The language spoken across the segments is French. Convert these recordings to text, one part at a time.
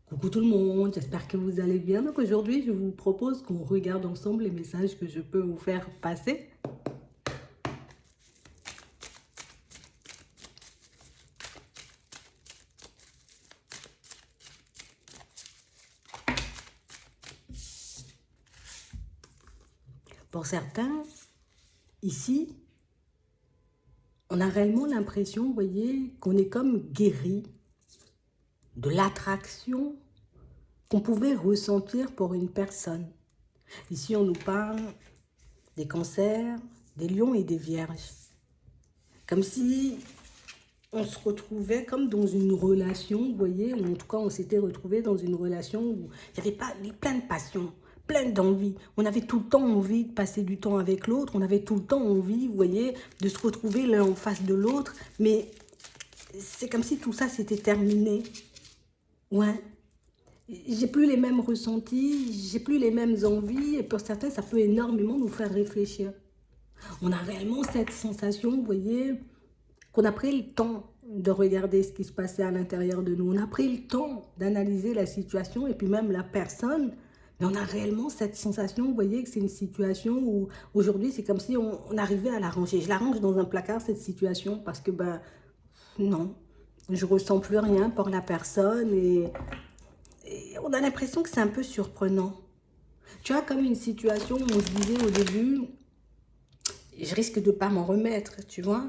Coucou tout le monde, j'espère que vous allez bien. Donc aujourd'hui, je vous propose qu'on regarde ensemble les messages que je peux vous faire passer. Pour certains, ici, on a réellement l'impression, vous voyez, qu'on est comme guéri de l'attraction qu'on pouvait ressentir pour une personne. Ici, on nous parle des cancers, des lions et des vierges. Comme si on se retrouvait comme dans une relation, vous voyez, ou en tout cas on s'était retrouvé dans une relation où il y avait plein de passion, plein d'envie. On avait tout le temps envie de passer du temps avec l'autre, on avait tout le temps envie, vous voyez, de se retrouver l'un en face de l'autre, mais c'est comme si tout ça s'était terminé. Ouais, j'ai plus les mêmes ressentis, j'ai plus les mêmes envies, et pour certains ça peut énormément nous faire réfléchir. On a réellement cette sensation, vous voyez, qu'on a pris le temps de regarder ce qui se passait à l'intérieur de nous. On a pris le temps d'analyser la situation et puis même la personne. Mais on a réellement cette sensation, vous voyez, que c'est une situation où aujourd'hui, c'est comme si on arrivait à la ranger. Je la range dans un placard, cette situation, parce que, ben, non, je ressens plus rien pour la personne et on a l'impression que c'est un peu surprenant. Tu vois, comme une situation où on se disait au début, je risque de ne pas m'en remettre, tu vois.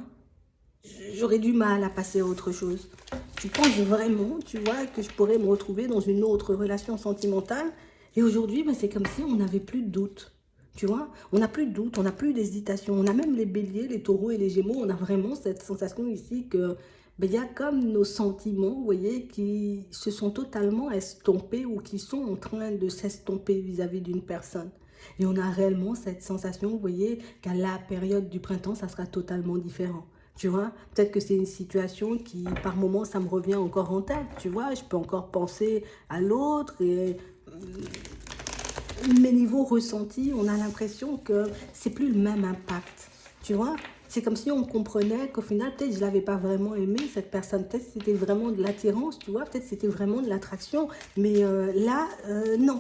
J'aurais du mal à passer à autre chose. Tu penses vraiment, tu vois, que je pourrais me retrouver dans une autre relation sentimentale? Et aujourd'hui, ben, c'est comme si on n'avait plus de doute. Tu vois, on n'a plus de doute, on n'a plus d'hésitation. On a même les béliers, les taureaux et les gémeaux. On a vraiment cette sensation ici que ben, il y a comme nos sentiments, vous voyez, qui se sont totalement estompés ou qui sont en train de s'estomper vis-à-vis d'une personne. Et on a réellement cette sensation, vous voyez, qu'à la période du printemps, ça sera totalement différent. Tu vois, peut-être que c'est une situation qui, par moments, ça me revient encore en tête. Tu vois, je peux encore penser à l'autre et mes niveaux ressentis, on a l'impression que c'est plus le même impact. Tu vois, c'est comme si on comprenait qu'au final, peut-être je l'avais pas vraiment aimé cette personne. Peut-être c'était vraiment de l'attirance, tu vois, peut-être c'était vraiment de l'attraction. Mais là, non.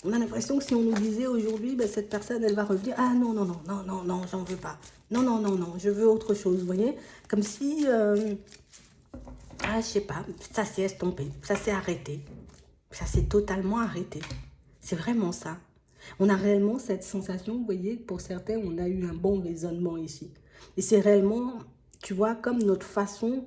On a l'impression que si on nous disait aujourd'hui, ben, cette personne, elle va revenir. Ah non, non, non, non, non, non, j'en veux pas. Non, non, non, non, je veux autre chose, vous voyez. Comme si, ah, je sais pas, ça s'est estompé, ça s'est arrêté. Ça s'est totalement arrêté. C'est vraiment ça. On a réellement cette sensation, vous voyez, pour certains, on a eu un bon raisonnement ici. Et c'est réellement, tu vois, comme notre façon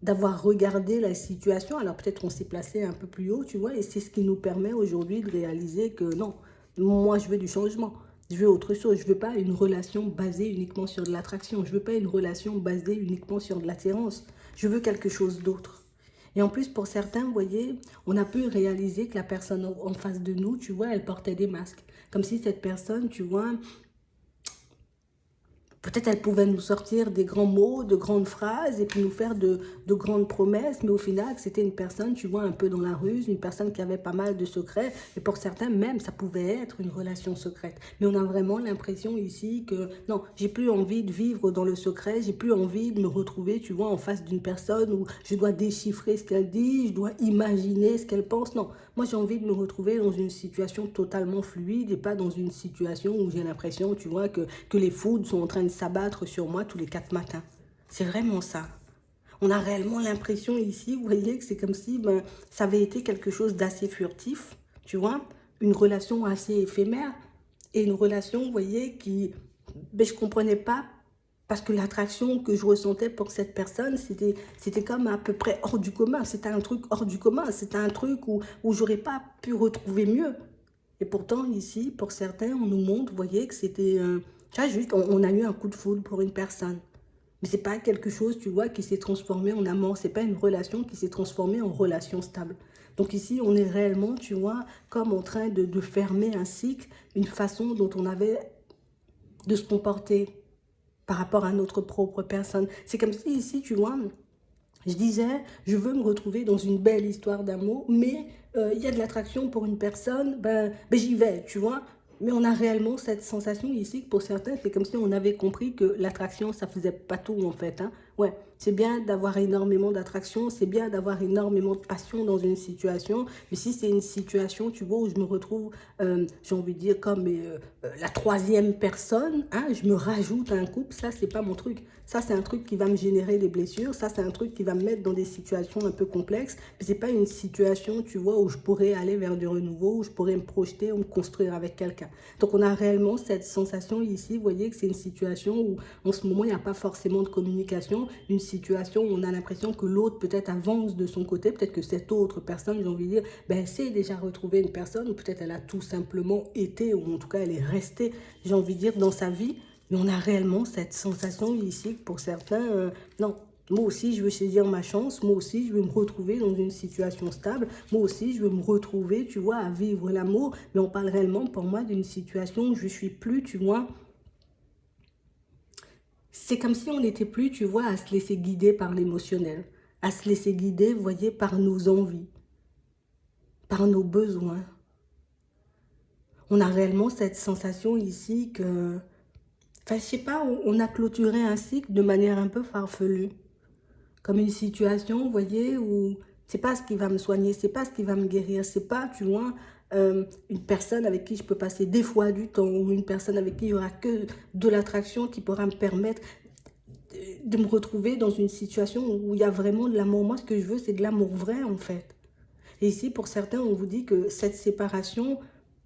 d'avoir regardé la situation. Alors peut-être qu'on s'est placé un peu plus haut, tu vois, et c'est ce qui nous permet aujourd'hui de réaliser que non, moi je veux du changement, je veux autre chose, je veux pas une relation basée uniquement sur de l'attraction, je veux pas une relation basée uniquement sur de l'attirance, je veux quelque chose d'autre. Et en plus, pour certains, vous voyez, on a pu réaliser que la personne en face de nous, tu vois, elle portait des masques. Comme si cette personne, tu vois, peut-être elle pouvait nous sortir des grands mots, de grandes phrases et puis nous faire de grandes promesses, mais au final, c'était une personne, tu vois, un peu dans la ruse, une personne qui avait pas mal de secrets. Et pour certains, même, ça pouvait être une relation secrète. Mais on a vraiment l'impression ici que, non, j'ai plus envie de vivre dans le secret, j'ai plus envie de me retrouver, tu vois, en face d'une personne où je dois déchiffrer ce qu'elle dit, je dois imaginer ce qu'elle pense. Non, moi, j'ai envie de me retrouver dans une situation totalement fluide et pas dans une situation où j'ai l'impression, tu vois, que les foudres sont en train de s'abattre sur moi tous les 4 matins. C'est vraiment ça. On a réellement l'impression ici, vous voyez, que c'est comme si ben, ça avait été quelque chose d'assez furtif, tu vois, une relation assez éphémère et une relation, vous voyez, qui, ben, je ne comprenais pas parce que l'attraction que je ressentais pour cette personne, c'était comme à peu près hors du commun. C'était un truc hors du commun. C'était un truc où j'aurais pas pu retrouver mieux. Et pourtant, ici, pour certains, on nous montre, vous voyez, que c'était... juste, on a eu un coup de foudre pour une personne. Mais c'est pas quelque chose, tu vois, qui s'est transformé en amour. C'est pas une relation qui s'est transformée en relation stable. Donc ici, on est réellement, tu vois, comme en train de fermer un cycle, une façon dont on avait de se comporter par rapport à notre propre personne. C'est comme si ici, tu vois, je disais, je veux me retrouver dans une belle histoire d'amour, mais il y a de l'attraction pour une personne, ben j'y vais, tu vois. Mais on a réellement cette sensation ici que pour certains, c'est comme si on avait compris que l'attraction, ça faisait pas tout en fait. Hein. Ouais, c'est bien d'avoir énormément d'attraction, c'est bien d'avoir énormément de passion dans une situation, mais si c'est une situation, tu vois, où je me retrouve, j'ai envie de dire, comme la troisième personne, hein, je me rajoute à un couple, ça, c'est pas mon truc. Ça, c'est un truc qui va me générer des blessures, ça, c'est un truc qui va me mettre dans des situations un peu complexes, mais c'est pas une situation, tu vois, où je pourrais aller vers du renouveau, où je pourrais me projeter ou me construire avec quelqu'un. Donc, on a réellement cette sensation ici, vous voyez que c'est une situation où, en ce moment, il n'y a pas forcément de communication, une situation où on a l'impression que l'autre peut-être avance de son côté, peut-être que cette autre personne, j'ai envie de dire, ben, elle s'est déjà retrouvée une personne, ou peut-être elle a tout simplement été, ou en tout cas elle est restée, j'ai envie de dire, dans sa vie, mais on a réellement cette sensation ici que pour certains, non, moi aussi, je veux saisir ma chance. Moi aussi, je veux me retrouver dans une situation stable. Moi aussi, je veux me retrouver, tu vois, à vivre l'amour. Mais on parle réellement, pour moi, d'une situation où je suis plus, tu vois. C'est comme si on n'était plus, tu vois, à se laisser guider par l'émotionnel. À se laisser guider, vous voyez, par nos envies, par nos besoins. On a réellement cette sensation ici que... Enfin, je sais pas, on a clôturé un cycle de manière un peu farfelue. Comme une situation, vous voyez, où c'est pas ce qui va me soigner, c'est pas ce qui va me guérir, c'est pas, tu vois, une personne avec qui je peux passer des fois du temps, ou une personne avec qui il y aura que de l'attraction qui pourra me permettre de me retrouver dans une situation où il y a vraiment de l'amour. Moi, ce que je veux, c'est de l'amour vrai, en fait. Et ici, pour certains, on vous dit que cette séparation,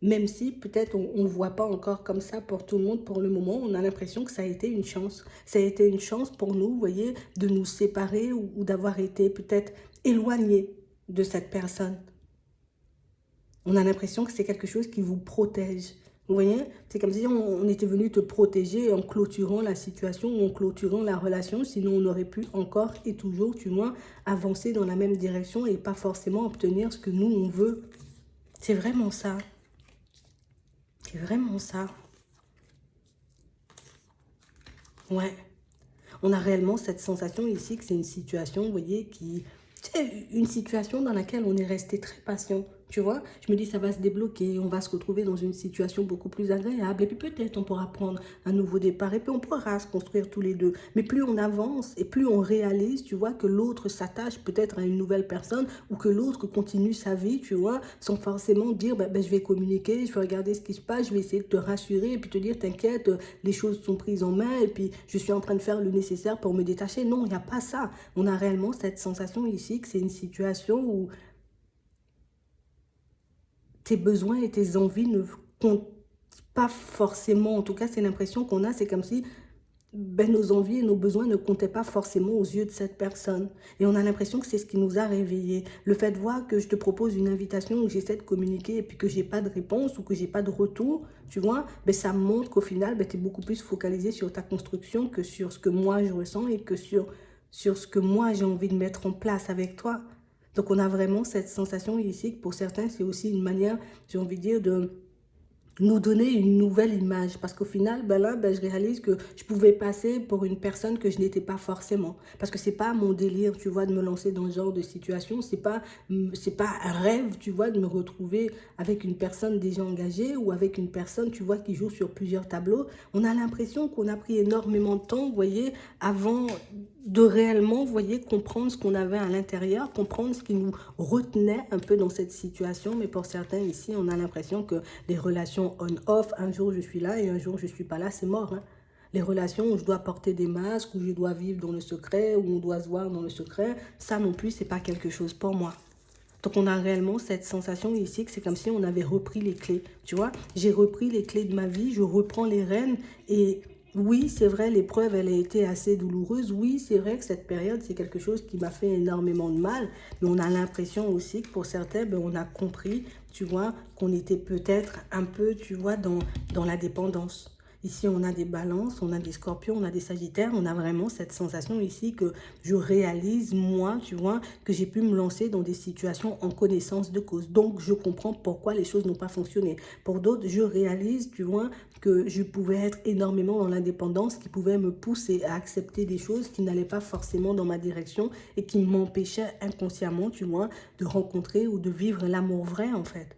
même si peut-être on ne voit pas encore comme ça pour tout le monde pour le moment, on a l'impression que ça a été une chance. Ça a été une chance pour nous, vous voyez, de nous séparer ou d'avoir été peut-être éloignés de cette personne. On a l'impression que c'est quelque chose qui vous protège. Vous voyez, c'est comme si on était venu te protéger en clôturant la situation ou en clôturant la relation. Sinon, on aurait pu encore et toujours, tu vois, avancer dans la même direction et pas forcément obtenir ce que nous, on veut. C'est vraiment ça. C'est vraiment ça. Ouais. On a réellement cette sensation ici que c'est une situation, vous voyez, qui... C'est une situation dans laquelle on est resté très patient. Tu vois, je me dis ça va se débloquer, on va se retrouver dans une situation beaucoup plus agréable. Et puis peut-être on pourra prendre un nouveau départ et puis on pourra se construire tous les deux. Mais plus on avance et plus on réalise, tu vois, que l'autre s'attache peut-être à une nouvelle personne ou que l'autre continue sa vie, tu vois, sans forcément dire je vais communiquer, je vais regarder ce qui se passe, je vais essayer de te rassurer et puis te dire t'inquiète, les choses sont prises en main et puis je suis en train de faire le nécessaire pour me détacher. Non, il n'y a pas ça. On a réellement cette sensation ici que c'est une situation où tes besoins et tes envies ne comptent pas forcément. En tout cas, c'est l'impression qu'on a. C'est comme si nos envies et nos besoins ne comptaient pas forcément aux yeux de cette personne. Et on a l'impression que c'est ce qui nous a réveillés. Le fait de voir que je te propose une invitation, où j'essaie de communiquer et puis que j'ai pas de réponse ou que j'ai pas de retour, tu vois, ça montre qu'au final, tu es beaucoup plus focalisé sur ta construction que sur ce que moi je ressens et que sur ce que moi j'ai envie de mettre en place avec toi. Donc on a vraiment cette sensation ici que pour certains, c'est aussi une manière, j'ai envie de dire, de nous donner une nouvelle image. Parce qu'au final, je réalise que je pouvais passer pour une personne que je n'étais pas forcément. Parce que c'est pas mon délire, tu vois, de me lancer dans ce genre de situation. C'est pas un rêve, tu vois, de me retrouver avec une personne déjà engagée ou avec une personne, tu vois, qui joue sur plusieurs tableaux. On a l'impression qu'on a pris énormément de temps, vous voyez, avant de réellement, vous voyez, comprendre ce qu'on avait à l'intérieur, comprendre ce qui nous retenait un peu dans cette situation. Mais pour certains ici, on a l'impression que les relations on-off, un jour je suis là et un jour je suis pas là, c'est mort. Hein. Les relations où je dois porter des masques, où je dois vivre dans le secret, où on doit se voir dans le secret, ça non plus, c'est pas quelque chose pour moi. Donc on a réellement cette sensation ici que c'est comme si on avait repris les clés. Tu vois, j'ai repris les clés de ma vie, je reprends les rênes et oui, c'est vrai, l'épreuve, elle a été assez douloureuse. Oui, c'est vrai que cette période, c'est quelque chose qui m'a fait énormément de mal. Mais on a l'impression aussi que pour certains, on a compris, tu vois, qu'on était peut-être un peu, tu vois, dans la dépendance. Ici, on a des balances, on a des scorpions, on a des sagittaires. On a vraiment cette sensation ici que je réalise, moi, tu vois, que j'ai pu me lancer dans des situations en connaissance de cause. Donc, je comprends pourquoi les choses n'ont pas fonctionné. Pour d'autres, je réalise, tu vois, que je pouvais être énormément dans l'indépendance, qui pouvait me pousser à accepter des choses qui n'allaient pas forcément dans ma direction et qui m'empêchaient inconsciemment, tu vois, de rencontrer ou de vivre l'amour vrai, en fait.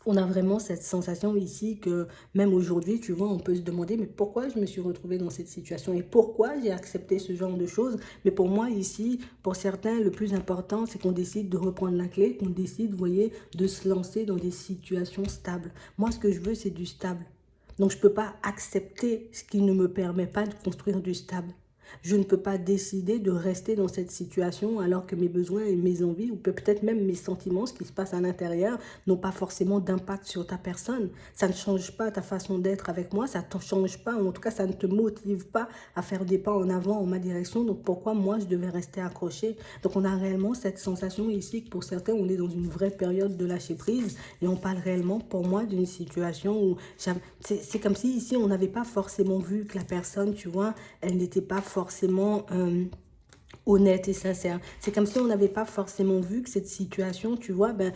On a vraiment cette sensation ici que même aujourd'hui, tu vois, on peut se demander, mais pourquoi je me suis retrouvée dans cette situation et pourquoi j'ai accepté ce genre de choses. Mais pour moi, ici, pour certains, le plus important, c'est qu'on décide de reprendre la clé, qu'on décide, vous voyez, de se lancer dans des situations stables. Moi, ce que je veux, c'est du stable. Donc, je ne peux pas accepter ce qui ne me permet pas de construire du stable. Je ne peux pas décider de rester dans cette situation alors que mes besoins et mes envies, ou peut-être même mes sentiments, ce qui se passe à l'intérieur, n'ont pas forcément d'impact sur ta personne. Ça ne change pas ta façon d'être avec moi, ça ne te change pas, ou en tout cas ça ne te motive pas à faire des pas en avant en ma direction. Donc pourquoi moi je devais rester accroché? Donc on a réellement cette sensation ici que pour certains on est dans une vraie période de lâcher prise et on parle réellement pour moi d'une situation où c'est comme si ici on n'avait pas forcément vu que la personne, tu vois, elle n'était pas forcément honnête et sincère. C'est comme si on n'avait pas forcément vu que cette situation, tu vois, ben,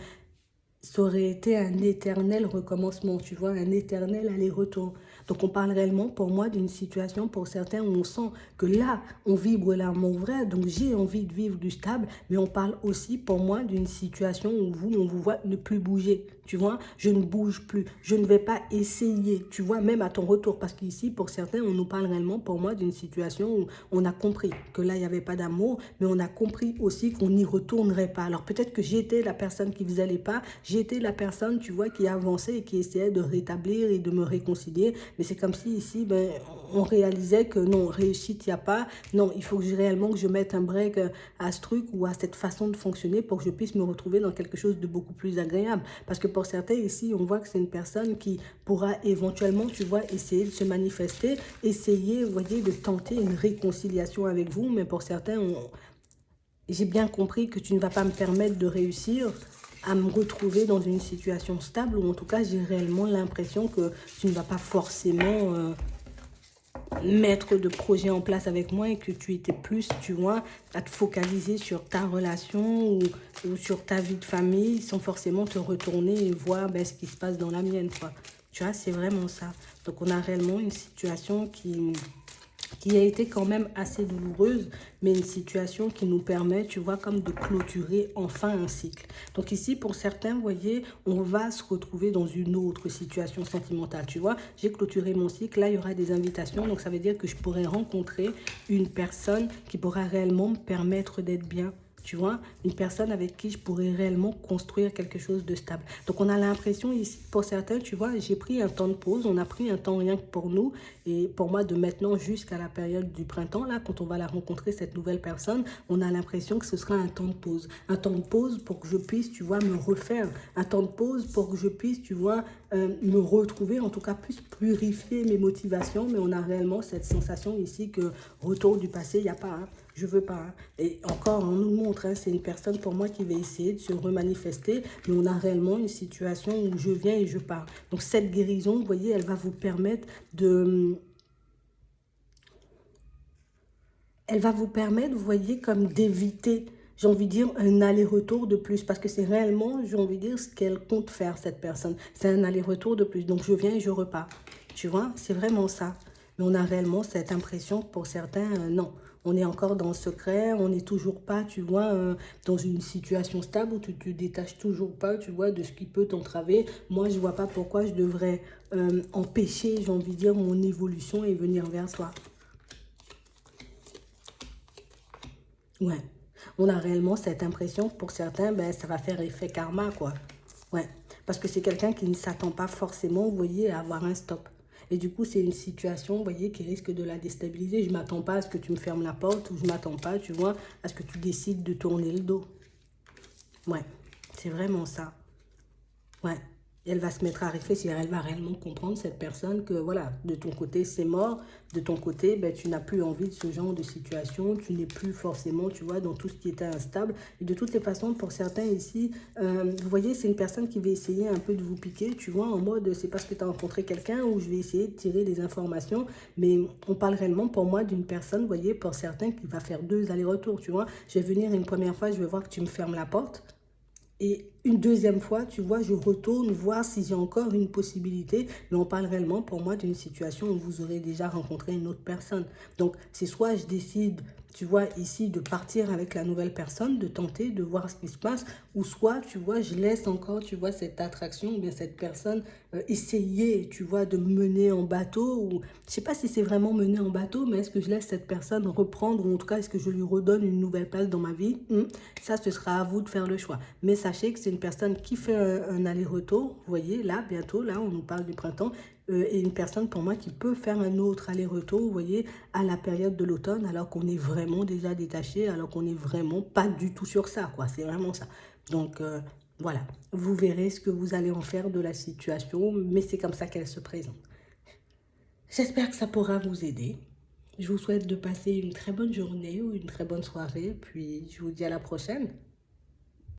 ça aurait été un éternel recommencement, tu vois, un éternel aller-retour. Donc on parle réellement pour moi d'une situation pour certains où on sent que là, on vibre l'amour vrai, donc j'ai envie de vivre du stable, mais on parle aussi pour moi d'une situation où on vous voit ne plus bouger, tu vois, je ne bouge plus, je ne vais pas essayer, tu vois, même à ton retour, parce qu'ici, pour certains, on nous parle réellement pour moi d'une situation où on a compris que là, il n'y avait pas d'amour, mais on a compris aussi qu'on n'y retournerait pas. Alors peut-être que j'étais la personne qui faisait les pas, j'étais la personne, tu vois, qui avançait et qui essayait de rétablir et de me réconcilier. Mais c'est comme si ici, ben, on réalisait que non, réussite, il n'y a pas. Non, il faut réellement que je mette un break à ce truc ou à cette façon de fonctionner pour que je puisse me retrouver dans quelque chose de beaucoup plus agréable. Parce que pour certains ici, on voit que c'est une personne qui pourra éventuellement, tu vois, essayer de se manifester, essayer, vous voyez, de tenter une réconciliation avec vous. Mais pour certains, j'ai bien compris que tu ne vas pas me permettre de réussir à me retrouver dans une situation stable, ou en tout cas j'ai réellement l'impression que tu ne vas pas forcément mettre de projet en place avec moi et que tu étais plus, tu vois, à te focaliser sur ta relation ou sur ta vie de famille sans forcément te retourner et voir ben, ce qui se passe dans la mienne, quoi. Tu vois, c'est vraiment ça. Donc on a réellement une situation qui a été quand même assez douloureuse, mais une situation qui nous permet, tu vois, comme de clôturer enfin un cycle. Donc ici, pour certains, vous voyez, on va se retrouver dans une autre situation sentimentale, tu vois. J'ai clôturé mon cycle, là, il y aura des invitations, donc ça veut dire que je pourrais rencontrer une personne qui pourra réellement me permettre d'être bien. Tu vois, une personne avec qui je pourrais réellement construire quelque chose de stable. Donc, on a l'impression ici, pour certains, tu vois, j'ai pris un temps de pause, on a pris un temps rien que pour nous. Et pour moi, de maintenant jusqu'à la période du printemps, là, quand on va la rencontrer, cette nouvelle personne, on a l'impression que ce sera un temps de pause. Un temps de pause pour que je puisse, tu vois, me refaire. Un temps de pause pour que je puisse, tu vois, me retrouver, en tout cas, plus purifier mes motivations. Mais on a réellement cette sensation ici que retour du passé, il n'y a pas, hein. Je veux pas. Hein. Et encore, on nous montre, hein, c'est une personne pour moi qui va essayer de se remanifester, mais on a réellement une situation où je viens et je pars. Donc cette guérison, vous voyez, elle va vous permettre de... Elle va vous permettre, vous voyez, comme d'éviter, j'ai envie de dire, un aller-retour de plus. Parce que c'est réellement, j'ai envie de dire, ce qu'elle compte faire, cette personne. C'est un aller-retour de plus. Donc je viens et je repars. Tu vois, c'est vraiment ça. Mais on a réellement cette impression, pour certains, non. On est encore dans le secret, on n'est toujours pas, tu vois, dans une situation stable où tu te détaches toujours pas, tu vois, de ce qui peut t'entraver. Moi, je vois pas pourquoi je devrais empêcher, j'ai envie de dire, mon évolution et venir vers toi. Ouais. On a réellement cette impression que pour certains, ben, ça va faire effet karma, quoi. Ouais. Parce que c'est quelqu'un qui ne s'attend pas forcément, vous voyez, à avoir un stop. Et du coup, c'est une situation, vous voyez, qui risque de la déstabiliser. Je ne m'attends pas à ce que tu me fermes la porte ou je ne m'attends pas, tu vois, à ce que tu décides de tourner le dos. Ouais, c'est vraiment ça. Ouais. Elle va se mettre à réfléchir, elle va réellement comprendre, cette personne, que voilà, de ton côté, c'est mort. De ton côté, ben, tu n'as plus envie de ce genre de situation. Tu n'es plus forcément, tu vois, dans tout ce qui était instable. Et de toutes les façons, pour certains ici, vous voyez, c'est une personne qui va essayer un peu de vous piquer, tu vois, en mode, c'est parce que tu as rencontré quelqu'un ou je vais essayer de tirer des informations. Mais on parle réellement, pour moi, d'une personne, vous voyez, pour certains, qui va faire 2 allers-retours, tu vois. Je vais venir une première fois, je vais voir que tu me fermes la porte. Et une deuxième fois, tu vois, je retourne voir si j'ai encore une possibilité. Mais on parle réellement pour moi d'une situation où vous aurez déjà rencontré une autre personne. Donc, c'est soit je décide, tu vois, ici, de partir avec la nouvelle personne, de tenter, de voir ce qui se passe, ou soit, tu vois, je laisse encore, tu vois, cette attraction, ou bien cette personne essayer, tu vois, de mener en bateau, ou je sais pas si c'est vraiment mener en bateau, mais est-ce que je laisse cette personne reprendre, ou en tout cas, est-ce que je lui redonne une nouvelle place dans ma vie? Ça, ce sera à vous de faire le choix. Mais sachez que c'est une personne qui fait un aller-retour, vous voyez, là, bientôt, là, on nous parle du printemps, et une personne pour moi qui peut faire un autre aller-retour, vous voyez, à la période de l'automne, alors qu'on est vraiment déjà détaché, alors qu'on n'est vraiment pas du tout sur ça, quoi. C'est vraiment ça. Donc, voilà. Vous verrez ce que vous allez en faire de la situation, mais c'est comme ça qu'elle se présente. J'espère que ça pourra vous aider. Je vous souhaite de passer une très bonne journée ou une très bonne soirée, puis je vous dis à la prochaine.